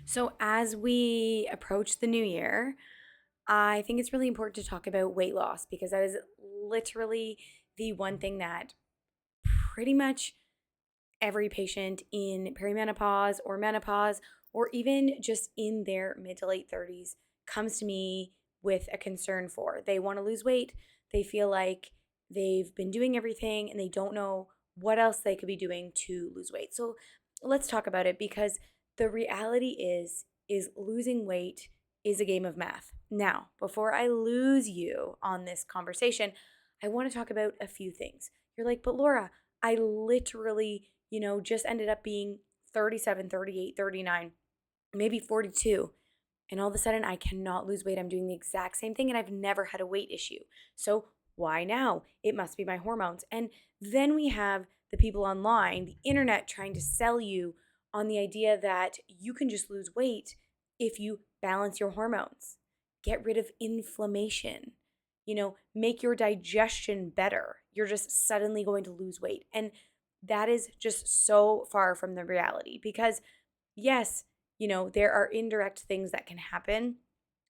So, as we approach the new year, I think it's really important to talk about weight loss because that is literally the one thing that pretty much every patient in perimenopause or menopause, or even just in their mid to late 30s, comes to me with a concern for. They want to lose weight, they feel like they've been doing everything and they don't know what else they could be doing to lose weight. So, let's talk about it because the reality is losing weight is a game of math. Now, before I lose you on this conversation, I want to talk about a few things. You're like, "But Laura, I literally, just ended up being 37, 38, 39, maybe 42. And all of a sudden, I cannot lose weight. I'm doing the exact same thing and I've never had a weight issue. So why now? It must be my hormones." And then we have the people online, the internet trying to sell you on the idea that you can just lose weight if you balance your hormones, get rid of inflammation, make your digestion better. You're just suddenly going to lose weight. And that is just so far from the reality because, yes, there are indirect things that can happen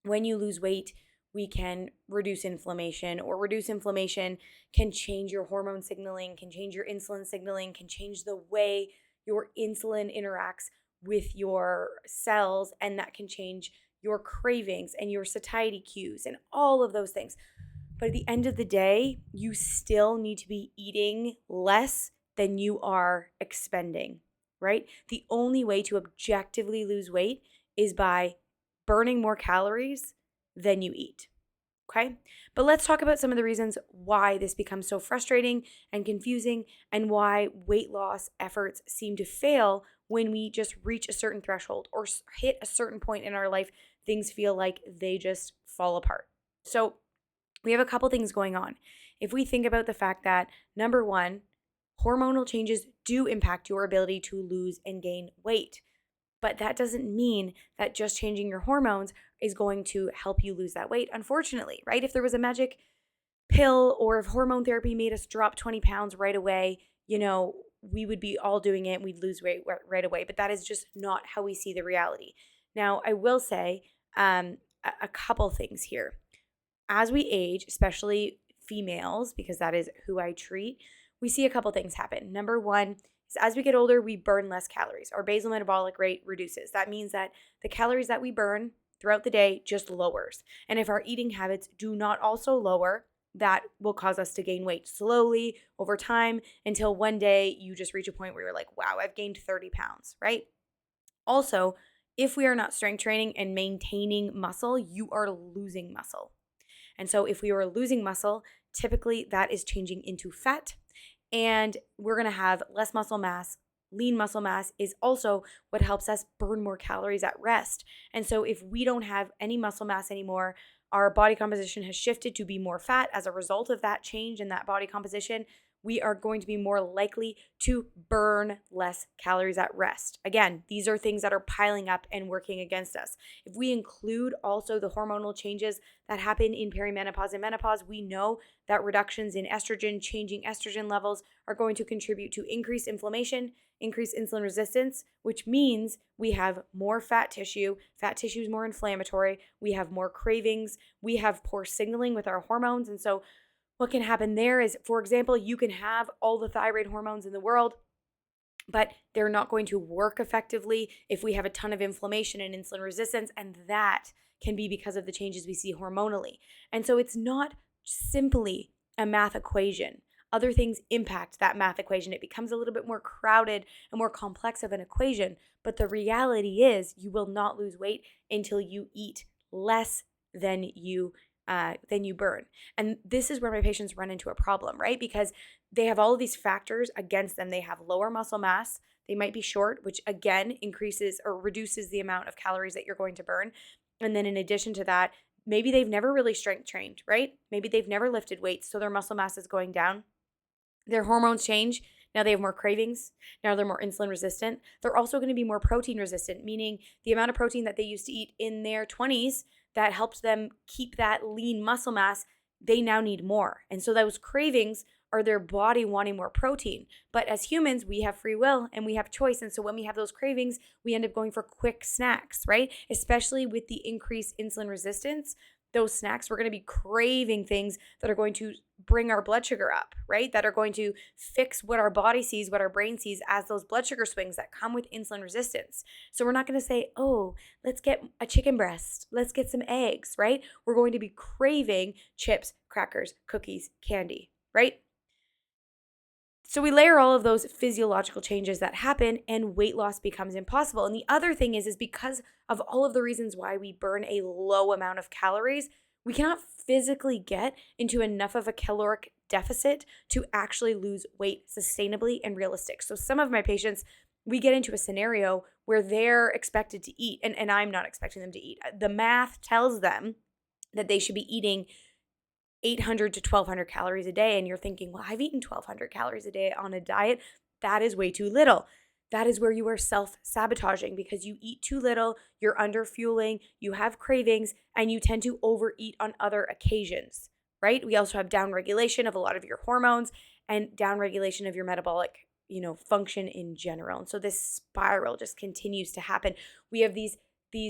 when you lose weight. We can reduce inflammation, or reduce inflammation can change your hormone signaling, can change your insulin signaling, can change the way your insulin interacts with your cells, and that can change your cravings and your satiety cues and all of those things. But at the end of the day, you still need to be eating less than you are expending, right? The only way to objectively lose weight is by burning more calories than you eat. Okay. But let's talk about some of the reasons why this becomes so frustrating and confusing, and why weight loss efforts seem to fail when we just reach a certain threshold or hit a certain point in our life. Things feel like they just fall apart. So, we have a couple things going on. If we think about the fact that, number one, hormonal changes do impact your ability to lose and gain weight. But that doesn't mean that just changing your hormones is going to help you lose that weight, unfortunately, right? If there was a magic pill, or if hormone therapy made us drop 20 pounds right away, we would be all doing it and we'd lose weight right away. But that is just not how we see the reality. Now, I will say a couple things here. As we age, especially females, because that is who I treat, we see a couple things happen. Number one is, as we get older, we burn less calories. Our basal metabolic rate reduces. That means that the calories that we burn throughout the day just lowers. And if our eating habits do not also lower, that will cause us to gain weight slowly over time, until one day you just reach a point where you're like, wow, I've gained 30 pounds, right? Also, if we are not strength training and maintaining muscle, you are losing muscle. And so if we are losing muscle, typically that is changing into fat, and we're going to have less muscle mass. Lean muscle mass is also what helps us burn more calories at rest. And so if we don't have any muscle mass anymore, our body composition has shifted to be more fat. As a result of that change in that body composition, we are going to be more likely to burn less calories at rest. Again, these are things that are piling up and working against us. If we include also the hormonal changes that happen in perimenopause and menopause, we know that reductions in estrogen, changing estrogen levels, are going to contribute to increased inflammation, increased insulin resistance, which means we have more fat tissue. Fat tissue is more inflammatory. We have more cravings. We have poor signaling with our hormones. And so what can happen there is, for example, you can have all the thyroid hormones in the world, but they're not going to work effectively if we have a ton of inflammation and insulin resistance. And that can be because of the changes we see hormonally. And so it's not simply a math equation. Other things impact that math equation. It becomes a little bit more crowded and more complex of an equation. But the reality is, you will not lose weight until you eat less than you burn. And this is where my patients run into a problem, right? Because they have all of these factors against them. They have lower muscle mass. They might be short, which again increases or reduces the amount of calories that you're going to burn. And then in addition to that, maybe they've never really strength trained, right? Maybe they've never lifted weights, so their muscle mass is going down. Their hormones change. Now they have more cravings. Now they're more insulin resistant. They're also going to be more protein resistant, meaning the amount of protein that they used to eat in their 20s that helped them keep that lean muscle mass, they now need more. And so those cravings are their body wanting more protein. But as humans, we have free will and we have choice. And so when we have those cravings, we end up going for quick snacks, right? Especially with the increased insulin resistance, those snacks, we're going to be craving things that are going to bring our blood sugar up, right? That are going to fix what our body sees, what our brain sees as those blood sugar swings that come with insulin resistance. So we're not going to say, oh, let's get a chicken breast, let's get some eggs, right? We're going to be craving chips, crackers, cookies, candy, right? So we layer all of those physiological changes that happen and weight loss becomes impossible. And the other thing is because of all of the reasons why we burn a low amount of calories, we cannot physically get into enough of a caloric deficit to actually lose weight sustainably and realistic. So some of my patients, we get into a scenario where they're expected to eat, and I'm not expecting them to eat. The math tells them that they should be eating 800 to 1200 calories a day. And you're thinking, well, I've eaten 1200 calories a day on a diet. That is way too little. That is where you are self-sabotaging because you eat too little, you're under fueling, you have cravings, and you tend to overeat on other occasions, right? We also have downregulation of a lot of your hormones and downregulation of your metabolic, function in general. And so this spiral just continues to happen. We have these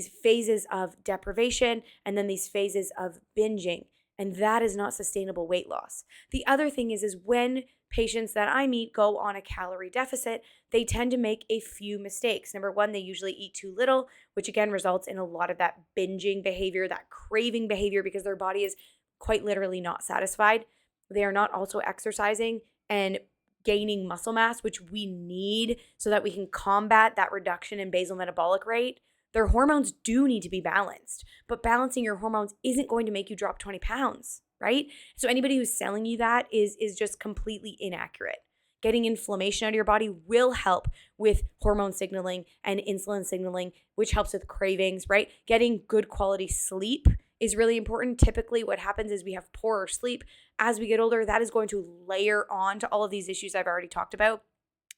phases of deprivation and then these phases of binging. And that is not sustainable weight loss. The other thing is when patients that I meet go on a calorie deficit, they tend to make a few mistakes. Number one, they usually eat too little, which again results in a lot of that binging behavior, that craving behavior, because their body is quite literally not satisfied. They are not also exercising and gaining muscle mass, which we need so that we can combat that reduction in basal metabolic rate. Their hormones do need to be balanced, but balancing your hormones isn't going to make you drop 20 pounds, right? So anybody who's selling you that is just completely inaccurate. Getting inflammation out of your body will help with hormone signaling and insulin signaling, which helps with cravings, right? Getting good quality sleep is really important. Typically, what happens is we have poorer sleep. As we get older, that is going to layer on to all of these issues I've already talked about.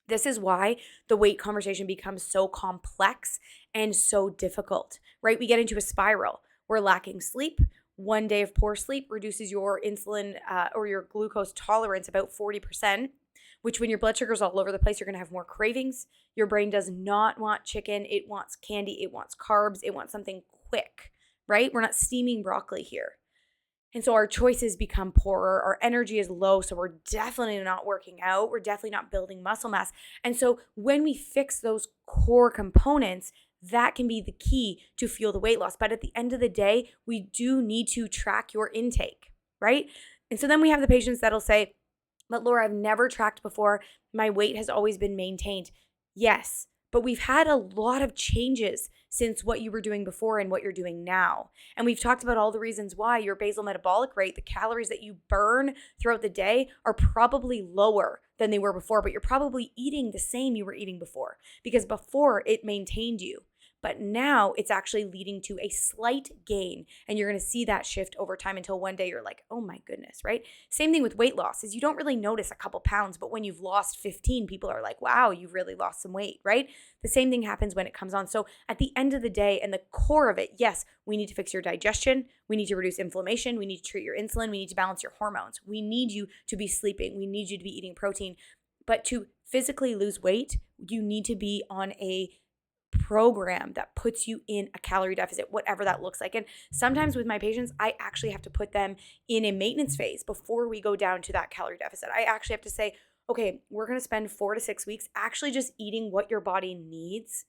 This is why the weight conversation becomes so complex and so difficult, right? We get into a spiral. We're lacking sleep. One day of poor sleep reduces your insulin or your glucose tolerance about 40%, which when your blood sugar is all over the place, you're going to have more cravings. Your brain does not want chicken. It wants candy. It wants carbs. It wants something quick, right? We're not steaming broccoli here. And so our choices become poorer. Our energy is low. So we're definitely not working out. We're definitely not building muscle mass. And so when we fix those core components, that can be the key to fuel the weight loss. But at the end of the day, we do need to track your intake, right? And so then we have the patients that'll say, but Laura, I've never tracked before. My weight has always been maintained. Yes, but we've had a lot of changes since what you were doing before and what you're doing now. And we've talked about all the reasons why your basal metabolic rate, the calories that you burn throughout the day, are probably lower than they were before, but you're probably eating the same you were eating before because before it maintained you. But now it's actually leading to a slight gain. And you're going to see that shift over time until one day you're like, oh my goodness, right? Same thing with weight loss is you don't really notice a couple pounds, but when you've lost 15, people are like, wow, you've really lost some weight, right? The same thing happens when it comes on. So at the end of the day and the core of it, yes, we need to fix your digestion. We need to reduce inflammation. We need to treat your insulin. We need to balance your hormones. We need you to be sleeping. We need you to be eating protein. But to physically lose weight, you need to be on a program that puts you in a calorie deficit, whatever that looks like. And sometimes with my patients, I actually have to put them in a maintenance phase before we go down to that calorie deficit. I actually have to say, okay, we're going to spend 4 to 6 weeks actually just eating what your body needs,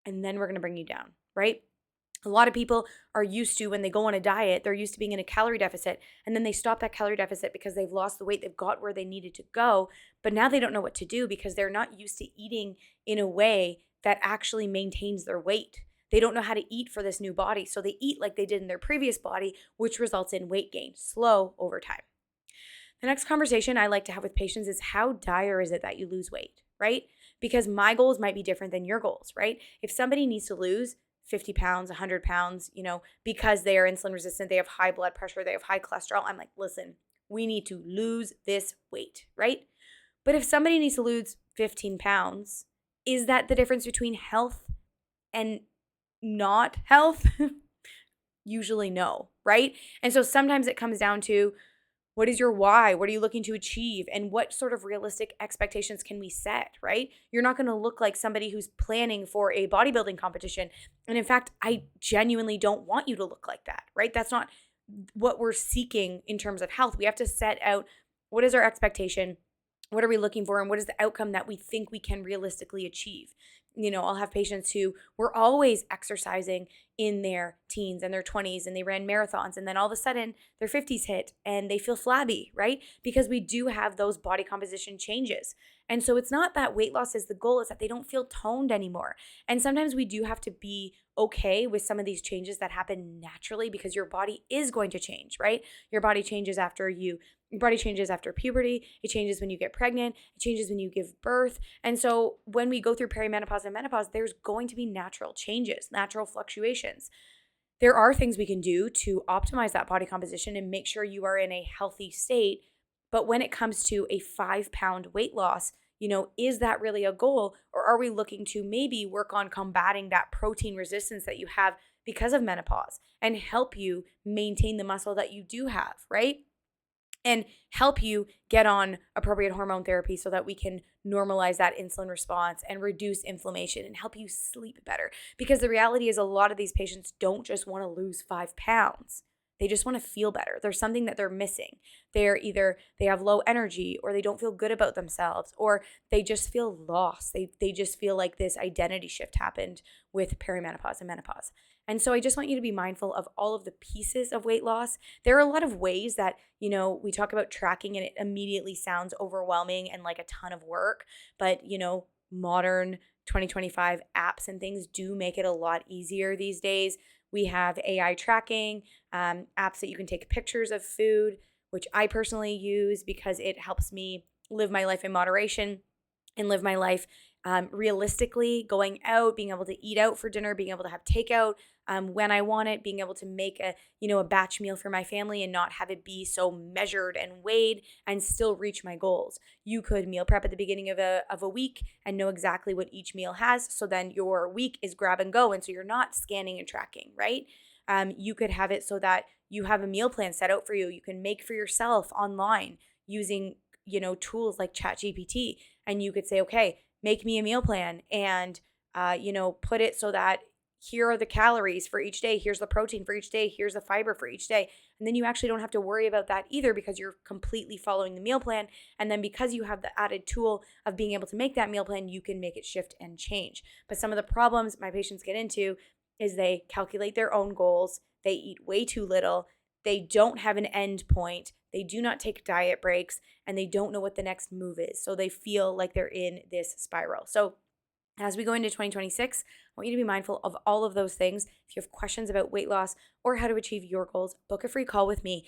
and then we're going to bring you down, right? A lot of people are used to, when they go on a diet, they're used to being in a calorie deficit, and then they stop that calorie deficit because they've lost the weight, they've got where they needed to go, but now they don't know what to do because they're not used to eating in a way that actually maintains their weight. They don't know how to eat for this new body, so they eat like they did in their previous body, which results in weight gain, slow over time. The next conversation I like to have with patients is how dire is it that you lose weight, right? Because my goals might be different than your goals, right? If somebody needs to lose 50 pounds, 100 pounds, because they are insulin resistant, they have high blood pressure, they have high cholesterol, I'm like, listen, we need to lose this weight, right? But if somebody needs to lose 15 pounds, is that the difference between health and not health? Usually no, right? And so sometimes it comes down to, What is your why? What are you looking to achieve? And what sort of realistic expectations can we set, right? You're not going to look like somebody who's planning for a bodybuilding competition. And in fact, I genuinely don't want you to look like that, right? That's not what we're seeking in terms of health. We have to set out what is our expectation, what are we looking for, and what is the outcome that we think we can realistically achieve. I'll have patients who were always exercising in their teens and their 20s, and they ran marathons, and then all of a sudden their 50s hit and they feel flabby, right? Because we do have those body composition changes. And so it's not that weight loss is the goal, it's that they don't feel toned anymore. And sometimes we do have to be okay with some of these changes that happen naturally, because your body is going to change, right? Your body changes after puberty. It changes when you get pregnant. It changes when you give birth. And so when we go through perimenopause and menopause, there's going to be natural changes, natural fluctuations. There are things we can do to optimize that body composition and make sure you are in a healthy state. But when it comes to a 5-pound weight loss, is that really a goal? Or are we looking to maybe work on combating that protein resistance that you have because of menopause and help you maintain the muscle that you do have, right? And help you get on appropriate hormone therapy so that we can normalize that insulin response and reduce inflammation and help you sleep better. Because the reality is, a lot of these patients don't just want to lose 5 pounds. They just want to feel better. There's something that they're missing. They have low energy, or they don't feel good about themselves, or they just feel lost. They just feel like this identity shift happened with perimenopause and menopause. And so I just want you to be mindful of all of the pieces of weight loss. There are a lot of ways that, we talk about tracking and it immediately sounds overwhelming and like a ton of work. But, modern 2025 apps and things do make it a lot easier these days. We have AI tracking, apps that you can take pictures of food, which I personally use because it helps me live my life in moderation and live my life realistically, going out, being able to eat out for dinner, being able to have takeout when I want it, being able to make a batch meal for my family and not have it be so measured and weighed and still reach my goals. You could meal prep at the beginning of a week and know exactly what each meal has. So then your week is grab and go. And so you're not scanning and tracking, right? You could have it so that you have a meal plan set out for you. You can make for yourself online using, tools like ChatGPT. And you could say, okay, make me a meal plan and, put it so that here are the calories for each day. Here's the protein for each day. Here's the fiber for each day. And then you actually don't have to worry about that either, because you're completely following the meal plan. And then because you have the added tool of being able to make that meal plan, you can make it shift and change. But some of the problems my patients get into is they calculate their own goals. They eat way too little. They don't have an end point. They do not take diet breaks, and they don't know what the next move is. So they feel like they're in this spiral. So as we go into 2026, I want you to be mindful of all of those things. If you have questions about weight loss or how to achieve your goals, book a free call with me